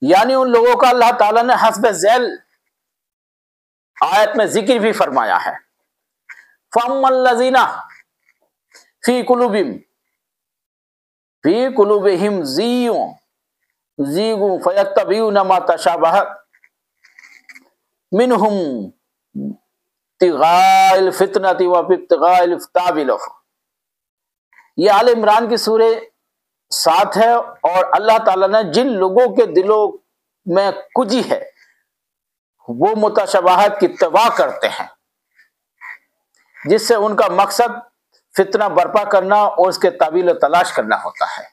یعنی ان لوگوں کا اللہ تعالیٰ نے حسب ذیل آیت میں ذکر بھی فرمایا ہے۔ فَأَمَّا الَّذِينَ فِي قُلُوبِهِمْ زَيْغٌ فَيَتَّبِعُونَ مَا تَشَابَهَ مِنْهُ ابْتِغَاءَ الْفِتْنَةِ وَابْتِغَاءَ تَأْوِيلِهِ۔ یہ آل عمران کی سورہ 7 ہے، اور اللہ تعالیٰ نے جن لوگوں کے دلوں میں کجی ہے وہ متشابہات کی اتباع کرتے ہیں، جس سے ان کا مقصد فتنہ برپا کرنا اور اس کے تعویل و تلاش کرنا ہوتا ہے۔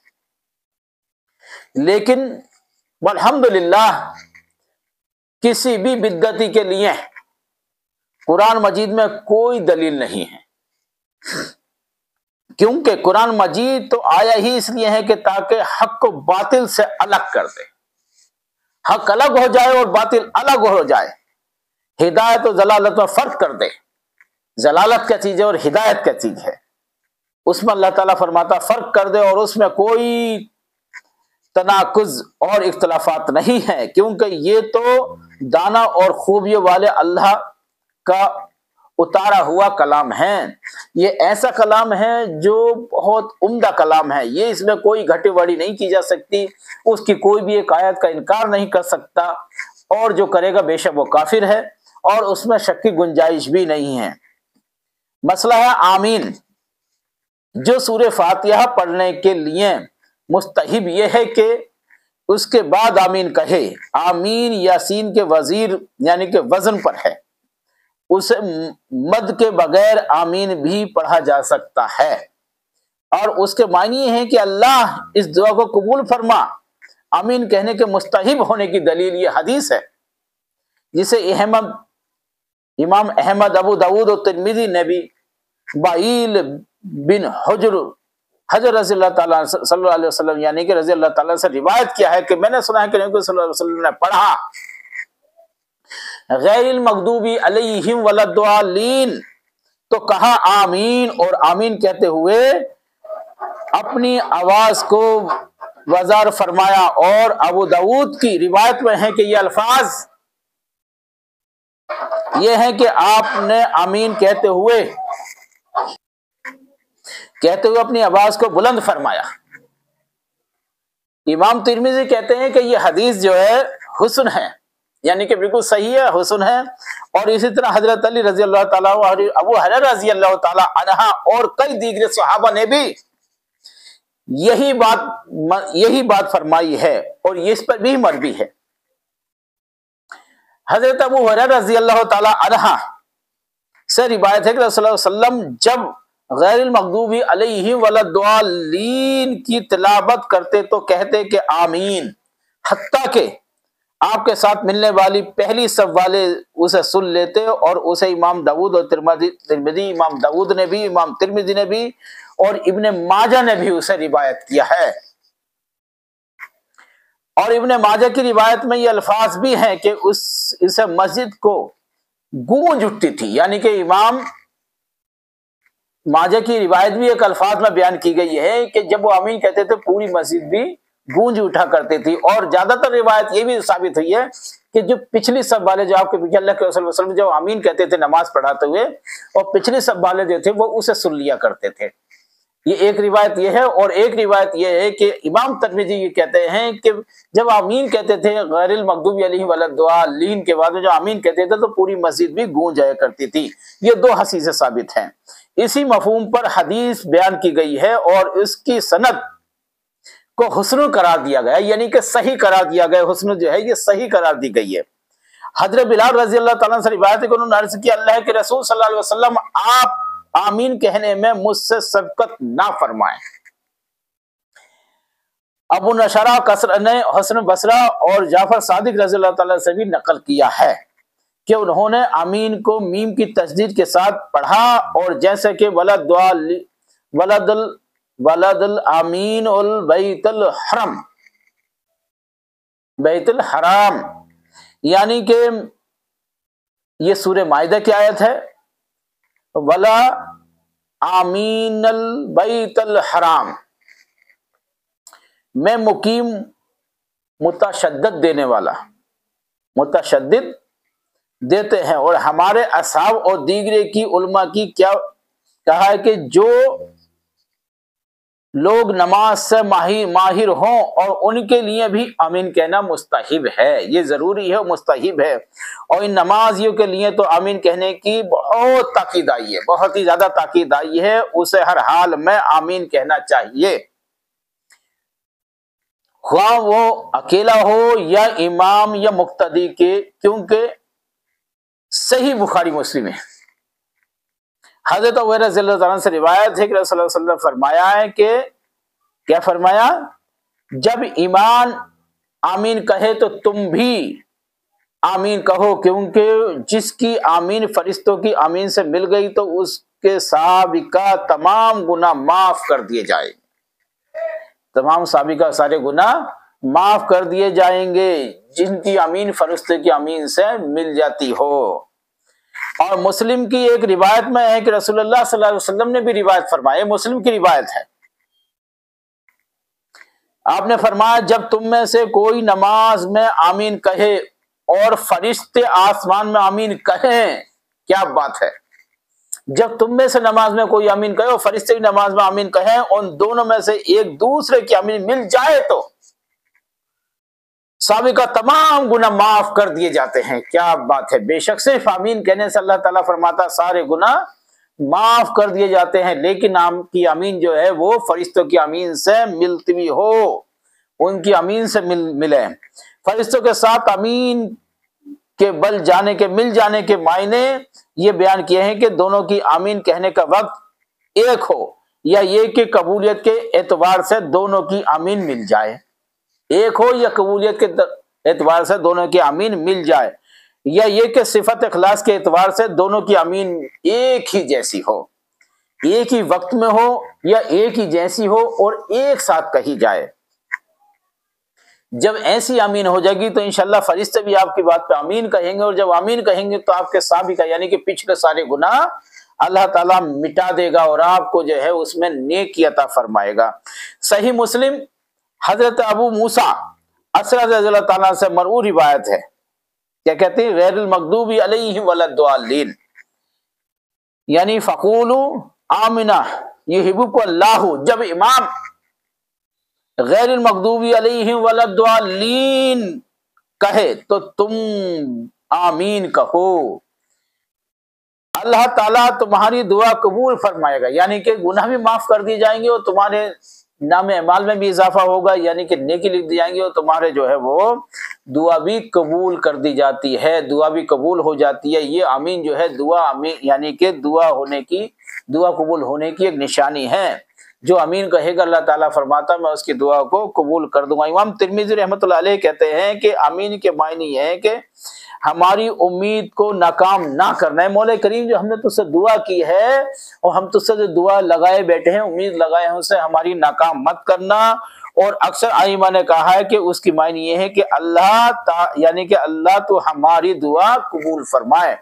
لیکن والحمدللہ کسی بھی بدعتی کے لیے قرآن مجید میں کوئی دلیل نہیں ہے، کیونکہ قرآن مجید تو آیا ہی اس لیے ہے کہ تاکہ حق کو باطل سے الگ کر دے، حق الگ ہو جائے اور باطل الگ ہو جائے، ہدایت و ضلالت میں فرق کر دے۔ ضلالت کیا چیز ہے اور ہدایت کیا چیز ہے، اس میں اللہ تعالیٰ فرماتا فرق کر دے، اور اس میں کوئی تناقض اور اختلافات نہیں ہے، کیونکہ یہ تو دانا اور خوبیوں والے اللہ کا اتارا ہوا کلام ہے۔ یہ ایسا کلام ہے جو بہت عمدہ کلام ہے، یہ اس میں کوئی گھٹی بڑی نہیں کی جا سکتی، اس کی کوئی بھی ایک آیت کا انکار نہیں کر سکتا، اور جو کرے گا بے شک وہ کافر ہے، اور اس میں شک کی گنجائش بھی نہیں ہے۔ مسئلہ ہے آمین۔ جو سورہ فاتحہ پڑھنے کے لیے مستحب یہ ہے کہ اس کے بعد آمین کہے۔ آمین یاسین کے وزیر یعنی کہ وزن پر ہے، اسے مد کے بغیر آمین بھی پڑھا جا سکتا ہے، اور اس کے معنی یہ ہے کہ اللہ اس دعا کو قبول فرما۔ آمین کہنے کے مستحب ہونے کی دلیل یہ حدیث ہے، جسے امام احمد، ابو داود اور ترمذی نے بھی وائل بن حجر رضی اللہ تعالیٰ صلی اللہ علیہ وسلم یعنی کہ رضی اللہ تعالیٰ سے روایت کیا ہے کہ میں نے سنا ہے کہ نبی صلی اللہ علیہ وسلم نے پڑھا غیر المغضوب علیہم ولا الضالین، تو کہا آمین، اور آمین کہتے ہوئے اپنی آواز کو وزار فرمایا۔ اور ابو داود کی روایت میں ہے کہ یہ الفاظ یہ ہے کہ آپ نے آمین کہتے ہوئے اپنی آواز کو بلند فرمایا۔ امام ترمذی کہتے ہیں کہ یہ حدیث جو ہے حسن ہے، یعنی کہ بالکل صحیح ہے، حسن ہے، اور اسی طرح حضرت علی رضی اللہ تعالیٰ اور ابو ہریرہ رضی اللہ تعالیٰ عنہ اور کئی دیگر صحابہ نے بھی یہی بات فرمائی ہے، اور اس پر بھی مروی ہے۔ حضرت ابو ہریرہ رضی اللہ تعالیٰ عنہ سے روایت ہے کہ رسول اللہ صلی اللہ علیہ وسلم جب غیر المغضوب علیہم ولا الضالین کی تلاوت کرتے تو کہتے کہ آمین، حتیٰ کہ آپ کے ساتھ ملنے والی پہلی صف والے اسے سن لیتے، اور اسے امام داود اور ترمذی، امام داود نے بھی، امام ترمذی نے بھی، اور ابن ماجہ نے بھی اسے روایت کیا ہے۔ اور ابن ماجہ کی روایت میں یہ الفاظ بھی ہیں کہ اسے مسجد کو گونج اٹھتی تھی، یعنی کہ امام ماجہ کی روایت بھی ایک الفاظ میں بیان کی گئی ہے کہ جب وہ آمین کہتے تھے پوری مسجد بھی گونج اٹھا کرتی تھی۔ اور زیادہ تر روایت یہ بھی ثابت ہوئی ہے کہ جو پچھلی سب والے جو آپ کے پیچھے اللہ کے رسول صلی اللہ علیہ وسلم جو آمین کہتے تھے نماز پڑھاتے ہوئے، اور پچھلی سب والے جو تھے وہ اسے سن لیا کرتے تھے۔ یہ ایک روایت یہ ہے، اور ایک روایت یہ ہے کہ امام ترمذی یہ کہتے ہیں کہ جب آمین کہتے تھے غیر المغضوب علیہم ولا الضالین کے بعد جو آمین کہتے تھے تو پوری مسجد بھی گونج جایا کرتی تھی۔ یہ دو حدیثیں ثابت ہیں۔ اسی مفہوم پر حدیث بیان کی گئی ہے، اور اس کی سند کو حسن قرار دیا گیا، یعنی کہ صحیح قرار دیا گیا۔ حسن جو ہے یہ صحیح قرار دی گئی ہے۔ حضرت بلال رضی اللہ تعالیٰ سے روایت ہے کہ انہوں نے عرض کیا اللہ کے رسول صلی اللہ علیہ وسلم آپ آمین کہنے میں مجھ سے سبقت نہ فرمائیں۔ ابو نشرہ نے حسن بصرہ اور جعفر صادق رضی اللہ تعالیٰ سے بھی نقل کیا ہے کہ انہوں نے آمین کو میم کی تشدید کے ساتھ پڑھا، اور جیسے کہ ولد الامین البیت الحرام، یعنی کہ یہ سورہ مائدہ کی آیت ہے، ولا آمین البیت الحرام میں مقیم متشدد دینے والا، متشدد دیتے ہیں۔ اور ہمارے اصحاب اور دیگرے کی علماء کی کیا کہا ہے کہ جو لوگ نماز سے ماہر ہوں اور ان کے لیے بھی آمین کہنا مستحب ہے، یہ ضروری ہے، مستحب ہے۔ اور ان نمازیوں کے لیے تو آمین کہنے کی بہت تاکید آئی ہے، بہت ہی زیادہ تاکید آئی ہے، اسے ہر حال میں آمین کہنا چاہیے، خواہ وہ اکیلا ہو یا امام یا مقتدی کے، کیونکہ صحیح بخاری مسلم ہے، حضرت ابو ہریرہ رضی اللہ عنہ سے روایت ہے کہ رسول اللہ صلی اللہ علیہ وسلم نے فرمایا ہے کہ کیا فرمایا، جب ایمان آمین کہے تو تم بھی آمین کہو، کیونکہ جس کی آمین فرشتوں کی آمین سے مل گئی تو اس کے سابقہ تمام گناہ معاف کر دیے جائیں، تمام سابقہ سارے گناہ معاف کر دیے جائیں گے جن کی آمین فرشتے کی آمین سے مل جاتی ہو۔ اور مسلم کی ایک روایت میں ہے کہ رسول اللہ صلی اللہ علیہ وسلم نے بھی روایت فرمائی، مسلم کی روایت ہے، آپ نے فرمایا جب تم میں سے کوئی نماز میں آمین کہے اور فرشتے آسمان میں آمین کہیں، کیا بات ہے، جب تم میں سے نماز میں کوئی آمین کہے اور فرشتے کی نماز میں آمین کہیں، ان دونوں میں سے ایک دوسرے کی آمین مل جائے تو سابقہ تمام گناہ معاف کر دیے جاتے ہیں، کیا بات ہے۔ بے شک صرف آمین کہنے سے اللہ تعالیٰ فرماتا سارے گناہ معاف کر دیے جاتے ہیں، لیکن آپ کی آمین جو ہے وہ فرشتوں کی آمین سے ملتی ہوئی ہو، ان کی آمین سے ملے۔ فرشتوں کے ساتھ آمین کے مل جانے کے معنی یہ بیان کیے ہیں کہ دونوں کی آمین کہنے کا وقت ایک ہو، یا یہ کہ قبولیت کے اعتبار سے دونوں کی آمین مل جائے، ایک ہو یا قبولیت کے اعتبار سے دونوں کی آمین مل جائے، یا یہ کہ صفت اخلاص کے اعتبار سے دونوں کی آمین ایک ہی جیسی ہو، ایک ہی وقت میں ہو یا ایک ہی جیسی ہو اور ایک ساتھ کہی جائے۔ جب ایسی آمین ہو جائے گی تو انشاءاللہ فرشتے بھی آپ کی بات پہ آمین کہیں گے، اور جب آمین کہیں گے تو آپ کے سابقہ یعنی کہ پچھلے سارے گناہ اللہ تعالیٰ مٹا دے گا اور آپ کو جو ہے اس میں نیکی عطا فرمائے گا۔ صحیح مسلم حضرت ابو موسیٰ اشعری رضی اللہ تعالیٰ سے مرفوع روایت ہے، کیا کہتے ہیں، غیر المغضوب علیہم ولا الضالین، یعنی فقولوا آمنا یحببکم اللہ، جب امام غیر المغضوب علیہم ولا الضالین کہے تو تم آمین کہو، اللہ تعالیٰ تمہاری دعا قبول فرمائے گا، یعنی کہ گناہ بھی معاف کر دی جائیں گے اور تمہارے نام اعمال میں بھی اضافہ ہوگا، یعنی کہ نیکی لکھ دی جائیں گی اور تمہارے جو ہے وہ دعا بھی قبول کر دی جاتی ہے، دعا بھی قبول ہو جاتی ہے۔ یہ آمین جو ہے دعا آمین یعنی کہ دعا قبول ہونے کی ایک نشانی ہے، جو امین کہے گا اللہ تعالیٰ فرماتا میں اس کی دعا کو قبول کر دوں گا۔ امام ترمذی رحمۃ اللہ علیہ کہتے ہیں کہ امین کے معنی یہ ہے کہ ہماری امید کو ناکام نہ کرنا ہے، مولا کریم جو ہم نے تجھ سے دعا کی ہے اور ہم تجھ سے جو دعا لگائے بیٹھے ہیں، امید لگائے ہیں، اسے ہماری ناکام مت کرنا۔ اور اکثر ائمہ نے کہا ہے کہ اس کی معنی یہ ہے کہ یعنی کہ اللہ تو ہماری دعا قبول فرمائے،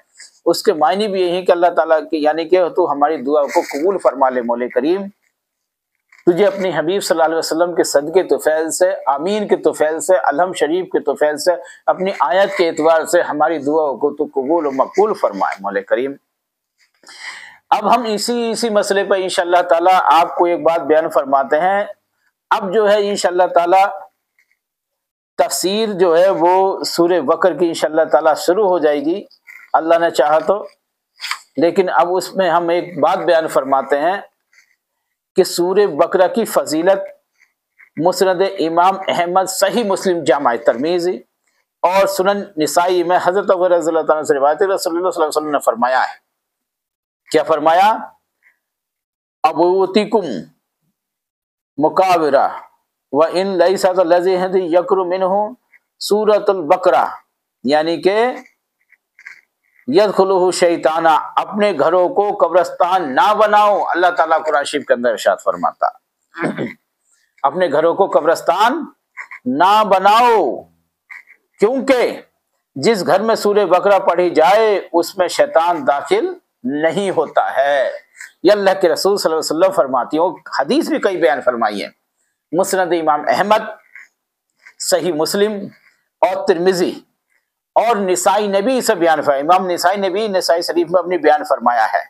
اس کے معنی بھی یہی کہ اللہ تعالیٰ کی یعنی کہ تو ہماری دعا کو قبول فرما لے مولا کریم، تجھے اپنی حبیب صلی اللہ علیہ وسلم کے صدقے توفیل سے، آمین کے توفیل سے، الحمد شریف کے توفیل سے، اپنی آیت کے اعتبار سے ہماری دعا کو تو قبول و مقبول فرمائے مولا کریم۔ اب ہم اسی مسئلے پر انشاءاللہ تعالی آپ کو ایک بات بیان فرماتے ہیں۔ اب جو ہے انشاءاللہ تعالی تفسیر جو ہے وہ سورہ بقرہ کی انشاءاللہ تعالی شروع ہو جائے گی اللہ نے چاہا تو، لیکن اب اس میں ہم ایک بات بیان فرماتے ہیں کہ سورہ بقرہ کی فضیلت مسند امام احمد، صحیح مسلم جامع ترمذی اور سنن نسائی میں حضرت ابو ہریرہ رضی اللہ عنہ سے روایت ہے، رسول اللہ صلی اللہ علیہ وسلم نے فرمایا ہے، کیا فرمایا، ابوتکم مکاورہ وان لیست الذی یکر منہ سورۃ البقرہ، یعنی کہ یدخلہ شیطانہ، اپنے گھروں کو قبرستان نہ بناؤ، اللہ تعالیٰ قرآن شریف کے اندر ارشاد فرماتا اپنے گھروں کو قبرستان نہ بناؤ، کیونکہ جس گھر میں سورہ بقرہ پڑھی جائے اس میں شیطان داخل نہیں ہوتا ہے، یہ اللہ کے رسول صلی اللہ علیہ وسلم فرماتی ہوں، حدیث بھی کئی بیان فرمائی ہے۔ مسند امام احمد صحیح مسلم اور ترمذی اور نسائی نے بھی اسے بیان فرمایا، امام نسائی نے بھی نسائی شریف میں اپنی بیان فرمایا ہے،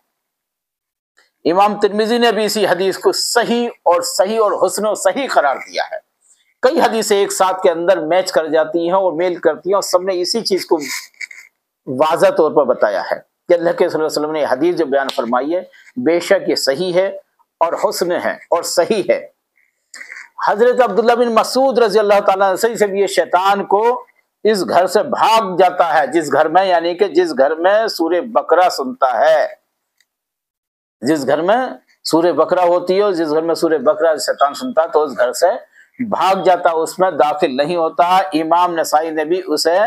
امام ترمذی نے بھی اسی حدیث کو صحیح اور حسن و صحیح قرار دیا ہے۔ کئی حدیثیں ایک ساتھ کے اندر میچ کر جاتی ہیں اور میل کرتی ہیں، اور سب نے اسی چیز کو واضح طور پر بتایا ہے کہ اللہ کے صلی اللہ علیہ وسلم نے یہ حدیث جو بیان فرمائی ہے بے شک یہ صحیح ہے اور حسن ہے اور صحیح ہے۔ حضرت عبداللہ بن مسعود رضی اللہ تعالیٰ عنہ سے بھی یہ شیطان کو اس گھر سے بھاگ جاتا ہے جس گھر میں، یعنی کہ جس گھر میں سورہ بقرہ سنتا ہے، جس گھر میں سورہ بقرہ ہوتی ہے اور جس گھر میں سورہ بقرہ شیطان سنتا ہے تو اس گھر سے بھاگ جاتا، اس میں داخل نہیں ہوتا۔ امام نسائی نے بھی اسے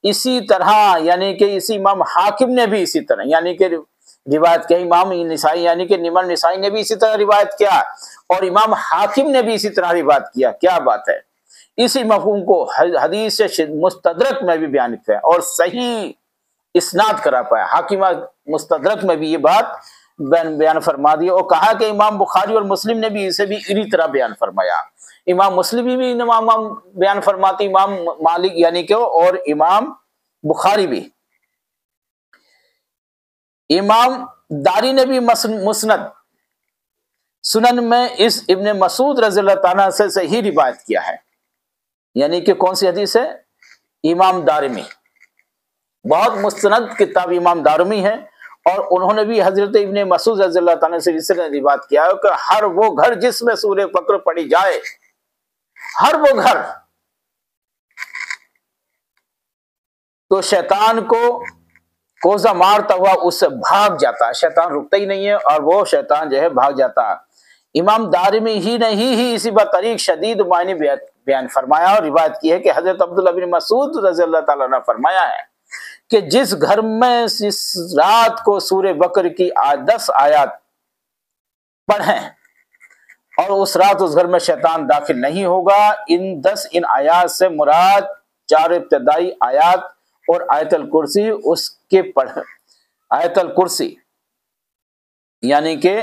اسی طرح، یعنی کہ اسی امام حاکم نے بھی اسی طرح یعنی کہ روایت کیا، امام نسائی یعنی کہ امام نسائی نے بھی اسی طرح روایت کیا اور امام حاکم نے بھی اسی طرح روایت کیا۔ کیا بات ہے، اسی مفہوم کو حدیث مستدرک میں بھی بیان کیا اور صحیح اسناد کرا پایا، حاکمہ مستدرک میں بھی یہ بات بیان فرما دی اور کہا کہ امام بخاری اور مسلم نے بھی اسے بھی اسی طرح بیان فرمایا، امام مسلم بھی امام بیان فرماتی، امام مالک یعنی کہ اور امام بخاری بھی۔ امام داری نے بھی مسند سنن میں اس ابن مسعود رضی اللہ تعالیٰ سے ہی روایت کیا ہے، یعنی کہ کون سی حدیث ہے؟ امام دارمی، بہت مستند کتاب امام دارمی ہے، اور انہوں نے بھی حضرت ابن مسعود رضی اللہ تعالیٰ سے اس نے روایت کیا ہے کہ ہر وہ گھر جس میں سورہ بقرہ پڑھی جائے، ہر وہ گھر تو شیطان کو کوزہ مارتا ہوا اس سے بھاگ جاتا ہے، شیطان رکتا ہی نہیں ہے اور وہ شیطان جو ہے بھاگ جاتا ہے۔ امام دارمی ہی نے ہی اسی بطریق شدید معنی بیان فرمایا اور روایت کی ہے کہ حضرت عبداللہ بن مسعود رضی اللہ تعالیٰ نے فرمایا ہے کہ جس گھر میں اس رات کو سورہ بقرہ کی 10 آیات پڑھیں اور اس رات اس گھر میں شیطان داخل نہیں ہوگا۔ ان آیات سے مراد 4 ابتدائی آیات اور آیت الکرسی اس کے آیت الکرسی یعنی کہ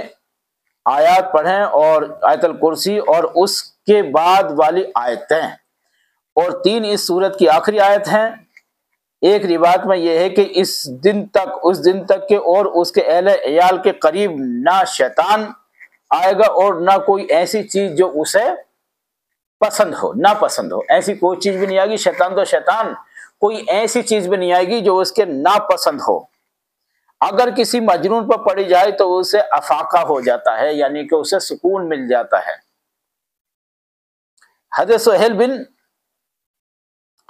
آیات پڑھیں اور آیت الکرسی اور اس کے بعد والی آیتیں، اور 3 اس سورت کی آخری آیت ہیں۔ ایک روایت میں یہ ہے کہ اس دن تک کے اور اس کے اہل عیال کے قریب نہ شیطان آئے گا اور نہ کوئی ایسی چیز جو اسے ناپسند ہو، ایسی کوئی چیز بھی نہیں آئے گی، شیطان کوئی ایسی چیز بھی نہیں آئے گی جو اس کے ناپسند ہو۔ اگر کسی مجنون پر پڑی جائے تو اسے افاقہ ہو جاتا ہے، یعنی کہ اسے سکون مل جاتا ہے۔ حضرت سہیل بن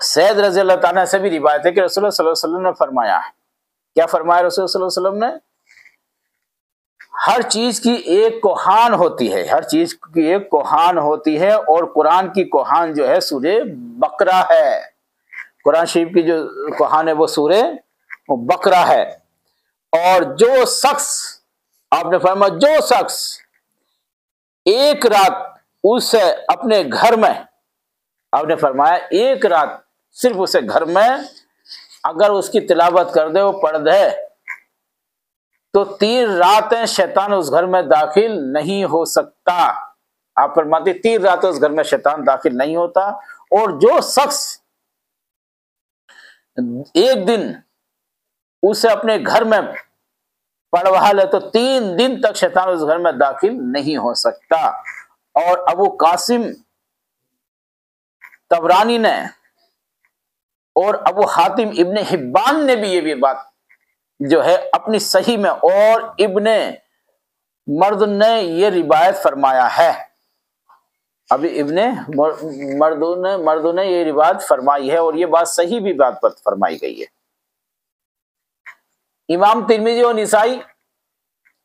سعید رضی اللہ تعالیٰ سے بھی روایت ہے کہ رسول اللہ صلی اللہ علیہ وسلم نے فرمایا ہے، کیا فرمایا رسول اللہ صلی اللہ علیہ وسلم نے؟ ہر چیز کی ایک کوہان ہوتی ہے، ہر چیز کی ایک کوہان ہوتی ہے، اور قرآن کی کوہان جو ہے سورہ بقرہ ہے، قرآن شریف کی جو کوہان ہے وہ سورہ بقرہ ہے۔ اور جو شخص، آپ نے فرمایا جو شخص ایک رات اسے اپنے گھر میں، آپ نے فرمایا ایک رات صرف اسے گھر میں اگر اس کی تلاوت کر دے، وہ پڑھ دے، تو 3 راتیں شیطان اس گھر میں داخل نہیں ہو سکتا۔ آپ فرماتے 3 راتیں اس گھر میں شیطان داخل نہیں ہوتا، اور جو شخص ایک دن اسے اپنے گھر میں پڑھوا لے تو 3 دن تک شیطان اس گھر میں داخل نہیں ہو سکتا۔ اور ابو قاسم طبرانی نے اور ابو حاتم ابن حبان نے بھی یہ بھی بات جو ہے اپنی صحیح میں، اور ابن مردن نے یہ روایت فرمایا ہے، ابھی ابن مردن نے یہ روایت فرمائی ہے، اور یہ بات صحیح بھی بات پر فرمائی گئی ہے۔ امام ترمذی اور نسائی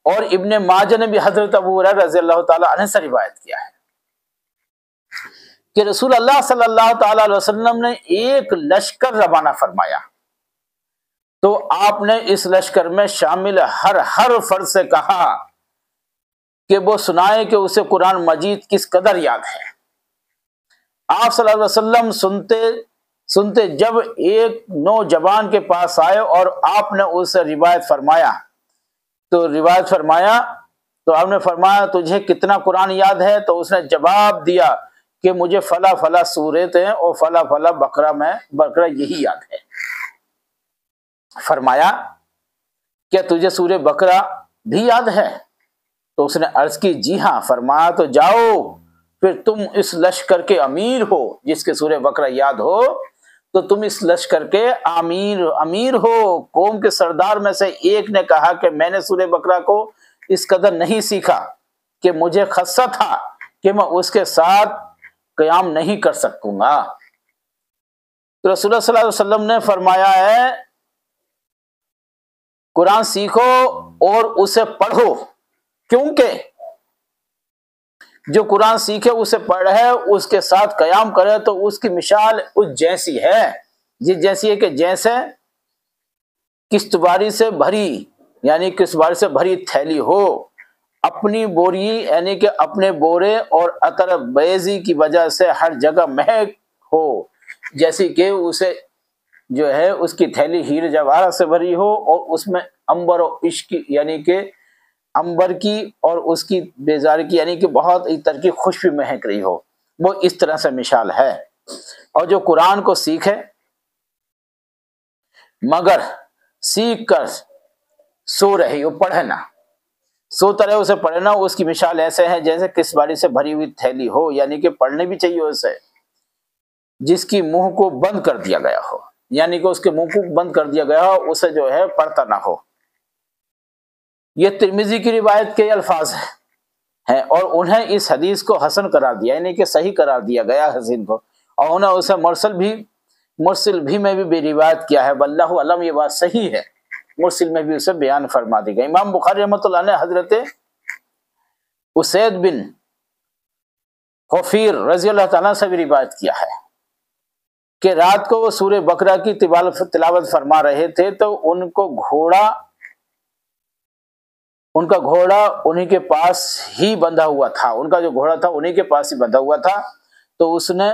اور ابن ماجہ نے بھی حضرت ابو ہریرہ رضی اللہ تعالی عنہ سے روایت کیا ہے کہ رسول اللہ صلی اللہ تعالی علیہ وسلم نے ایک لشکر روانہ فرمایا، تو آپ نے اس لشکر میں شامل ہر فرد سے کہا کہ وہ سنائے کہ اسے قرآن مجید کس قدر یاد ہے۔ آپ صلی اللہ علیہ وسلم سنتے جب ایک نوجوان کے پاس آئے اور آپ نے اسے روایت فرمایا تو آپ نے فرمایا تجھے کتنا قرآن یاد ہے؟ تو اس نے جواب دیا کہ مجھے فلاں فلاں سورتیں اور فلاں فلاں بقرہ یہی یاد ہے۔ فرمایا کیا تجھے سورہ بقرہ بھی یاد ہے؟ تو اس نے عرض کی جی ہاں۔ فرمایا تو جاؤ، پھر تم اس لشکر کے امیر ہو، جس کے سورہ بقرہ یاد ہو تو تم اس لشکر کے امیر ہو۔ قوم کے سردار میں سے ایک نے کہا کہ میں نے سورہ بقرہ کو اس قدر نہیں سیکھا کہ مجھے خدشہ تھا کہ میں اس کے ساتھ قیام نہیں کر سکوں گا۔ تو رسول اللہ صلی اللہ علیہ وسلم نے فرمایا ہے قرآن سیکھو اور اسے پڑھو، کیونکہ جو قرآن سیکھے اسے پڑھے اس کے ساتھ قیام کرے تو اس کی مثال اس جیسی ہے، جس جیسی ہے کہ جیسے کشتباری سے بھری تھیلی ہو، اپنی بوری یعنی کہ اپنے بورے اور عطر بیزی کی وجہ سے ہر جگہ مہک ہو، جیسی کہ اسے جو ہے اس کی تھیلی ہیر جواہرات سے بھری ہو اور اس میں عنبر و عشق یعنی کہ عنبر کی اور اس کی بیزاری کی یعنی کہ بہت عطر کی خوشبو مہک رہی ہو، وہ اس طرح سے مثال ہے۔ اور جو قرآن کو سیکھے مگر سیکھ کر سو رہے، وہ پڑھے نہ، سوتا رہے اسے پڑھے نہ، اس کی مثال ایسے ہے جیسے کس باری سے بھری ہوئی تھیلی ہو، یعنی کہ پڑھنے بھی چاہیے اسے، جس کی منہ کو بند کر دیا گیا ہو، یعنی کہ اس کے منہ کو بند کر دیا گیا ہو، اسے جو ہے پڑھتا نہ ہو۔ یہ ترمذی کی روایت کے الفاظ ہیں اور انہیں اس حدیث کو حسن قرار دیا، یعنی کہ صحیح قرار دیا گیا حسین کو، اور انہیں اسے مرسل بھی میں بھی روایت کیا ہے، واللہ علم یہ بات صحیح ہے، مرسل میں بھی اسے بیان فرما دی گئی۔ امام بخاری رحمۃ اللہ نے حضرت اسید بن حفیر رضی اللہ تعالیٰ سے بھی روایت کیا ہے کہ رات کو وہ سورہ بقرہ کی تلاوت فرما رہے تھے تو ان کا گھوڑا انہی کے پاس ہی بندھا ہوا تھا، ان کا جو گھوڑا تھا انہی کے پاس ہی بندھا ہوا تھا، تو اس نے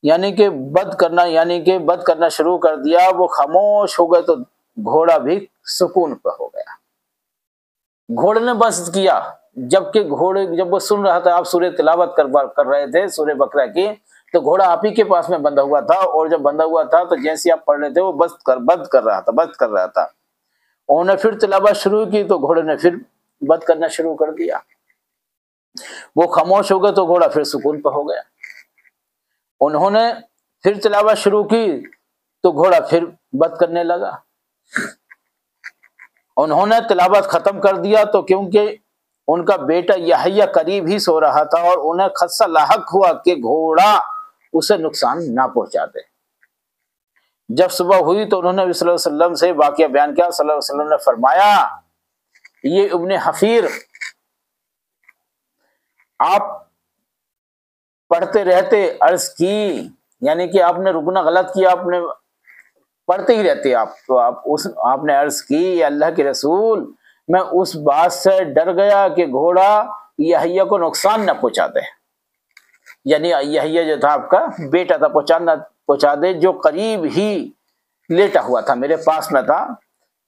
یعنی کہ بد کرنا شروع کر دیا، وہ خاموش ہو گئے تو گھوڑا بھی سکون پہ ہو گیا۔ گھوڑے نے بس کیا، جب وہ سن رہا تھا، آپ سورہ تلاوت کر رہے تھے سورہ بقرہ کی، تو گھوڑا آپ ہی کے پاس میں بندھا ہوا تھا، اور جب بندھا ہوا تھا تو جیسے آپ پڑھ رہے تھے وہ بد کر رہا تھا۔ انہوں نے پھر تلاوت شروع کی تو گھوڑے نے پھر بد کرنا شروع کر دیا، وہ خاموش ہو گئے تو گھوڑا پھر سکون پہ ہو گیا۔ انہوں نے پھر تلاوت شروع کی تو گھوڑا پھر بد کرنے لگا۔ انہوں نے تلاوت ختم کر دیا تو کیونکہ ان کا بیٹا یحییٰ قریب ہی سو رہا تھا اور انہیں خدشہ لاحق ہوا کہ گھوڑا اسے نقصان نہ پہنچا دے۔ جب صبح ہوئی تو انہوں نے نبی صلی اللہ علیہ وسلم سے واقعہ بیان کیا، صلی اللہ علیہ وسلم نے فرمایا یہ ابن حفیر آپ پڑھتے رہتے، عرض کی یعنی کہ آپ نے رکنا غلط کیا، آپ نے پڑھتے ہی رہتے آپ، تو آپ نے عرض کی اللہ کے رسول میں اس بات سے ڈر گیا کہ گھوڑا یحییٰ کو نقصان نہ پہنچا دے، یعنی یحییٰ جو تھا آپ کا بیٹا تھا پہنچا دے، جو قریب ہی لیٹا ہوا تھا میرے پاس میں تھا،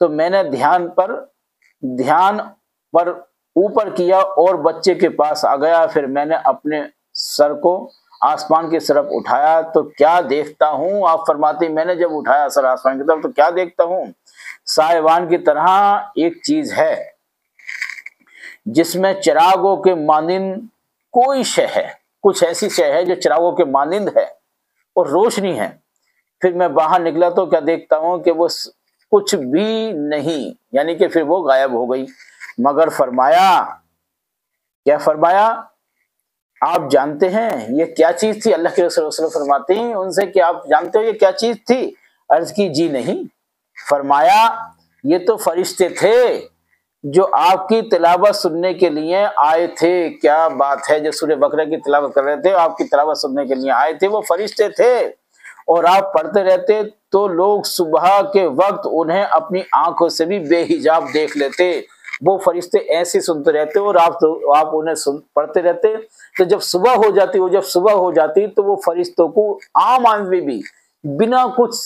تو میں نے دھیان پر اوپر کیا اور بچے کے پاس آ گیا، پھر میں نے اپنے سر کو آسمان کی طرف اٹھایا تو کیا دیکھتا ہوں، آپ فرماتے ہیں میں نے جب اٹھایا سر آسمان کی طرف تو کیا دیکھتا ہوں، سائبان کی طرح ایک چیز ہے جس میں چراغوں کے مانند کوئی شے ہے، کچھ ایسی شے ہے جو چراغوں کے مانند ہے اور روشنی ہے۔ پھر میں باہر نکلا تو کیا دیکھتا ہوں کہ وہ کچھ بھی نہیں، یعنی کہ پھر وہ غائب ہو گئی، مگر فرمایا آپ جانتے ہیں یہ کیا چیز تھی؟ اللہ کے رسول صلی اللہ علیہ وسلم فرماتے ہیں ان سے کہ آپ جانتے ہو یہ کیا چیز تھی؟ عرض کی جی نہیں۔ فرمایا یہ تو فرشتے تھے جو آپ کی تلاوت سننے کے لیے آئے تھے۔ کیا بات ہے، جو سورہ بقرہ کی تلاوت کر رہے تھے آپ کی تلاوت سننے کے لیے آئے تھے، وہ فرشتے تھے، اور آپ پڑھتے رہتے تو لوگ صبح کے وقت انہیں اپنی آنکھوں سے بھی بے حجاب دیکھ لیتے، وہ فرشتے ایسے سنتے رہتے اور آپ انہیں پڑھتے رہتے، تو جب صبح ہو جاتی تو وہ فرشتوں کو عام آدمی بھی بنا کچھ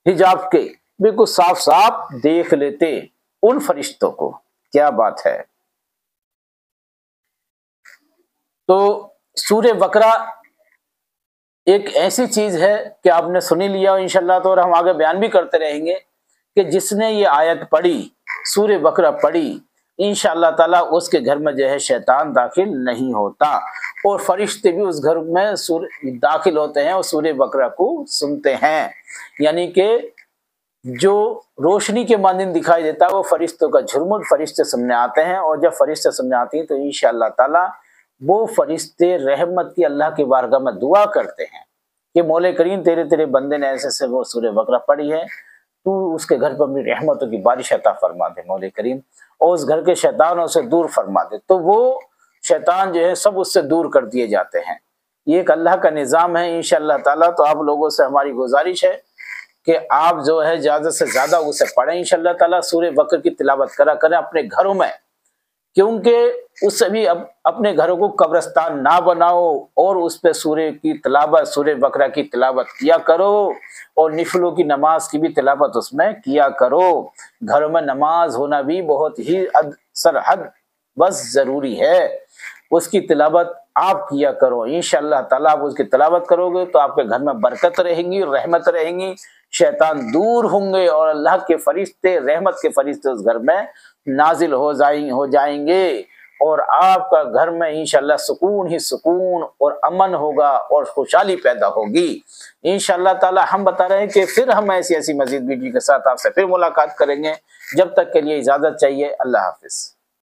حجاب کے بالکل صاف صاف دیکھ لیتے ان فرشتوں کو۔ کیا بات ہے۔ تو سورہ بقرہ ایک ایسی چیز ہے کہ آپ نے سنی لیا انشاءاللہ تو، اور ہم آگے بیان بھی کرتے رہیں گے کہ جس نے یہ آیت پڑھی، سورہ بقرہ پڑھی، انشاءاللہ تعالیٰ اس کے گھر میں جو ہے شیطان داخل نہیں ہوتا، اور فرشتے بھی اس گھر میں داخل ہوتے ہیں اور سورہ بقرہ کو سنتے ہیں۔ یعنی کہ جو روشنی کے مانند دکھائی دیتا ہے وہ فرشتوں کا جھرمٹ، فرشتے سامنے آتے ہیں، اور جب فرشتے سامنے آتے ہیں تو انشاءاللہ تعالیٰ وہ فرشتے رحمت کی اللہ کی بارگاہ میں دعا کرتے ہیں کہ مولا کریم تیرے بندے نے ایسے سے وہ سورہ بقرہ پڑھی ہے، تو اس کے گھر پر اپنی رحمتوں کی بارش عطا فرما دے مولا کریم، اور اس گھر کے شیطانوں سے دور فرما دے، تو وہ شیطان جو ہے سب اس سے دور کر دیے جاتے ہیں۔ یہ ایک اللہ کا نظام ہے انشاءاللہ تعالیٰ۔ تو آپ لوگوں سے ہماری گزارش ہے کہ آپ جو ہے زیادہ سے زیادہ اسے پڑھیں انشاءاللہ تعالیٰ، سورہ بقرہ کی تلاوت کریں اپنے گھروں میں، کیونکہ اس سے بھی اب اپنے گھروں کو قبرستان نہ بناؤ، اور اس پہ سورہ کی تلاوت، سورہ بقرہ کی تلاوت کیا کرو، اور نفلوں کی نماز کی بھی تلاوت اس میں کیا کرو۔ گھروں میں نماز ہونا بھی بہت ہی سرحد بس ضروری ہے، اس کی تلاوت آپ کیا کرو انشاءاللہ تعالیٰ۔ آپ اس کی تلاوت کرو گے تو آپ کے گھر میں برکت رہیں گی، رحمت رہیں گی، شیطان دور ہوں گے، اور اللہ کے فرشتے، رحمت کے فرشتے اس گھر میں نازل ہو جائیں گے، اور آپ کا گھر میں انشاءاللہ سکون ہی سکون اور امن ہوگا اور خوشحالی پیدا ہوگی انشاءاللہ تعالی۔ ہم بتا رہے ہیں کہ پھر ہم ایسی مزید ویڈیو کے ساتھ آپ سے پھر ملاقات کریں گے، جب تک کے لیے اجازت چاہیے، اللہ حافظ۔